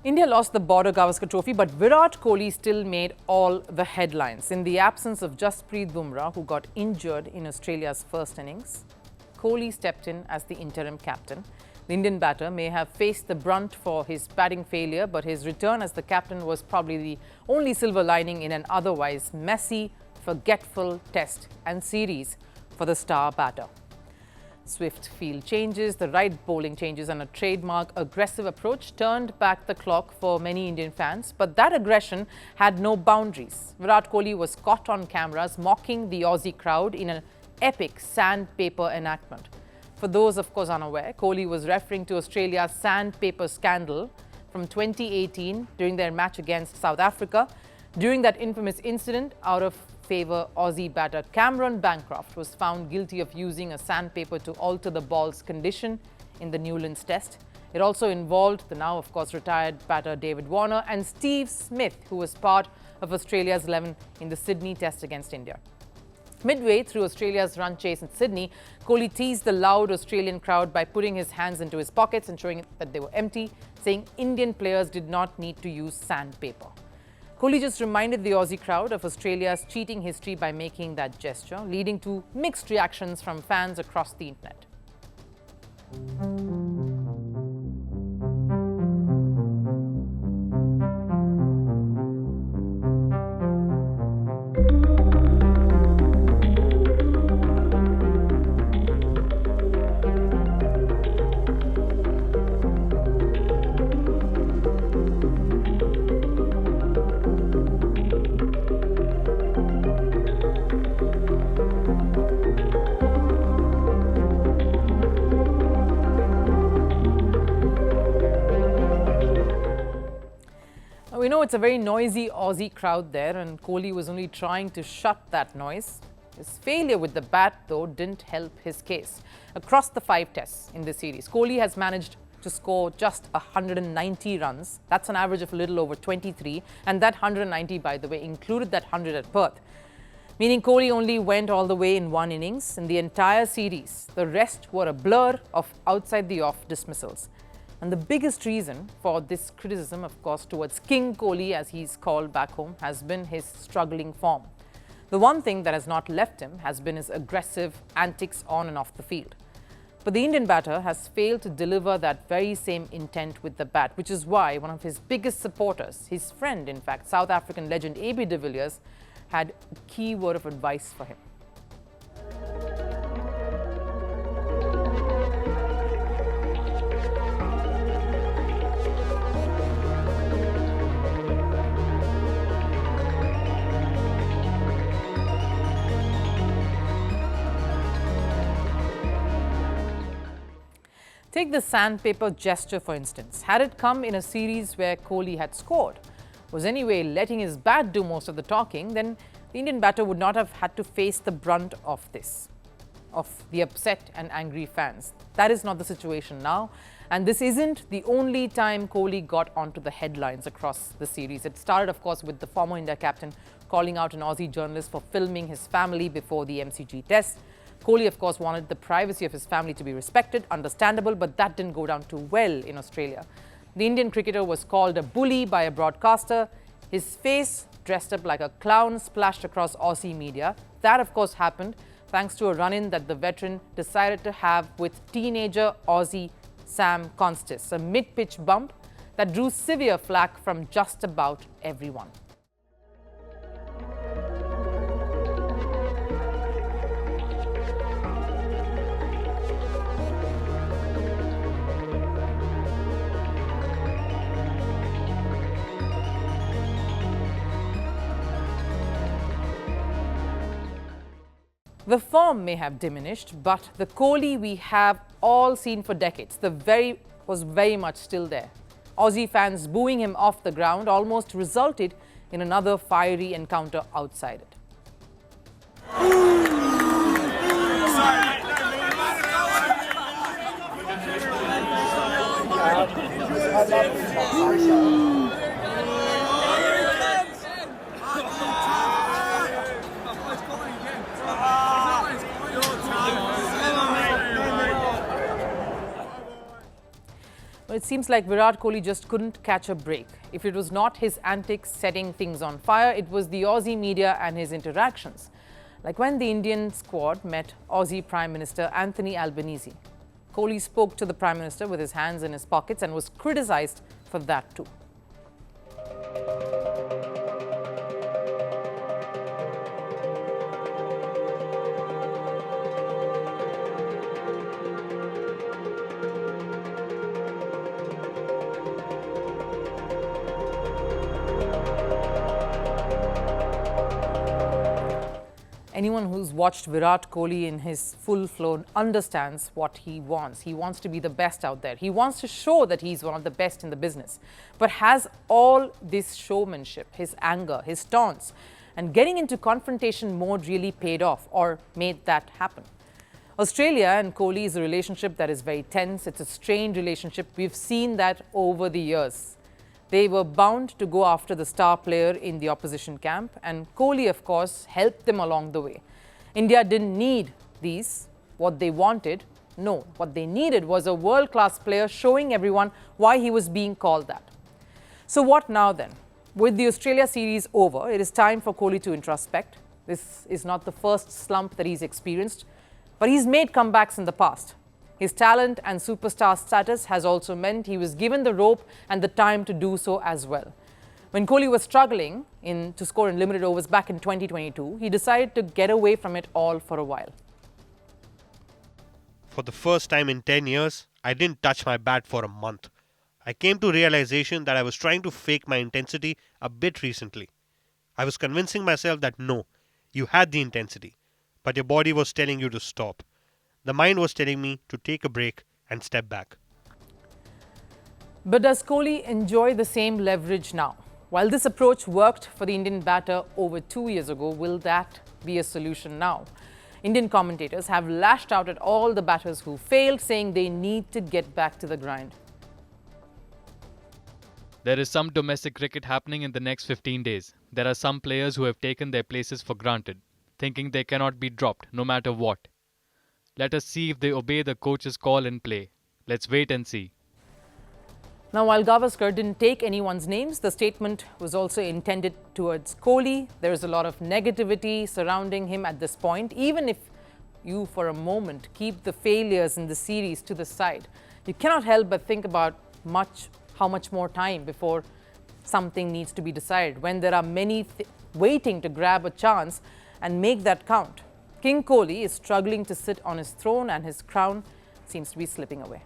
India lost the Border-Gavaskar trophy, but Virat Kohli still made all the headlines. In the absence of Jasprit Bumrah, who got injured in Australia's first innings, Kohli stepped in as the interim captain. The Indian batter may have faced the brunt for his batting failure, but his return as the captain was probably the only silver lining in an otherwise messy, forgetful test and series for the star batter. Swift field changes, the right bowling changes and a trademark aggressive approach turned back the clock for many Indian fans. But that aggression had no boundaries. Virat Kohli was caught on cameras mocking the Aussie crowd in an epic sandpaper enactment. For those, of course, unaware, Kohli was referring to Australia's sandpaper scandal from 2018 during their match against South Africa. During that infamous incident, out of favour Aussie batter Cameron Bancroft was found guilty of using a sandpaper to alter the ball's condition in the Newlands Test. It also involved the now, of course, retired batter David Warner and Steve Smith, who was part of Australia's 11 in the Sydney Test against India. Midway through Australia's run chase in Sydney, Kohli teased the loud Australian crowd by putting his hands into his pockets and showing that they were empty, saying Indian players did not need to use sandpaper. Kohli just reminded the Aussie crowd of Australia's cheating history by making that gesture, leading to mixed reactions from fans across the internet. We know it's a very noisy Aussie crowd there, and Kohli was only trying to shut that noise. His failure with the bat, though, didn't help his case. Across the 5 tests in this series, Kohli has managed to score just 190 runs. That's an average of a little over 23, and that 190, by the way, included that 100 at Perth. Meaning Kohli only went all the way in 1 innings. In the entire series, the rest were a blur of outside-the-off dismissals. And the biggest reason for this criticism, of course, towards King Kohli, as he's called back home, has been his struggling form. The one thing that has not left him has been his aggressive antics on and off the field. But the Indian batter has failed to deliver that very same intent with the bat, which is why one of his biggest supporters, his friend, in fact, South African legend AB de Villiers, had a key word of advice for him. Take the sandpaper gesture, for instance. Had it come in a series where Kohli had scored, was anyway letting his bat do most of the talking, then the Indian batter would not have had to face the brunt of this, of the upset and angry fans. That is not the situation now. And this isn't the only time Kohli got onto the headlines across the series. It started, of course, with the former India captain calling out an Aussie journalist for filming his family before the MCG Test. Kohli, of course, wanted the privacy of his family to be respected, understandable, but that didn't go down too well in Australia. The Indian cricketer was called a bully by a broadcaster. His face, dressed up like a clown, splashed across Aussie media. That, of course, happened thanks to a run-in that the veteran decided to have with teenager Aussie Sam Constis, a mid-pitch bump that drew severe flack from just about everyone. The form may have diminished, but the Kohli we have all seen for decades, was very much still there. Aussie fans booing him off the ground almost resulted in another fiery encounter outside it. It seems like Virat Kohli just couldn't catch a break. If it was not his antics setting things on fire, it was the Aussie media and his interactions. Like when the Indian squad met Aussie Prime Minister Anthony Albanese. Kohli spoke to the Prime Minister with his hands in his pockets and was criticised for that too. Anyone who's watched Virat Kohli in his full flow understands what he wants. He wants to be the best out there. He wants to show that he's one of the best in the business. But has all this showmanship, his anger, his taunts, and getting into confrontation mode really paid off or made that happen? Australia and Kohli is a relationship that is very tense. It's a strained relationship. We've seen that over the years. They were bound to go after the star player in the opposition camp, and Kohli, of course, helped them along the way. India didn't need these, what they wanted. No, what they needed was a world-class player showing everyone why he was being called that. So what now then? With the Australia series over, it is time for Kohli to introspect. This is not the first slump that he's experienced, but he's made comebacks in the past. His talent and superstar status has also meant he was given the rope and the time to do so as well. When Kohli was struggling to score in limited overs back in 2022, he decided to get away from it all for a while. For the first time in 10 years, I didn't touch my bat for a month. I came to realization that I was trying to fake my intensity a bit recently. I was convincing myself that no, you had the intensity, but your body was telling you to stop. The mind was telling me to take a break and step back. But does Kohli enjoy the same leverage now? While this approach worked for the Indian batter over 2 years ago, will that be a solution now? Indian commentators have lashed out at all the batters who failed, saying they need to get back to the grind. There is some domestic cricket happening in the next 15 days. There are some players who have taken their places for granted, thinking they cannot be dropped no matter what. Let us see if they obey the coach's call and play. Let's wait and see. Now, while Gavaskar didn't take anyone's names, the statement was also intended towards Kohli. There is a lot of negativity surrounding him at this point. Even if you, for a moment, keep the failures in the series to the side, you cannot help but think about how much more time before something needs to be decided, when there are many waiting to grab a chance and make that count. King Kohli is struggling to sit on his throne and his crown seems to be slipping away.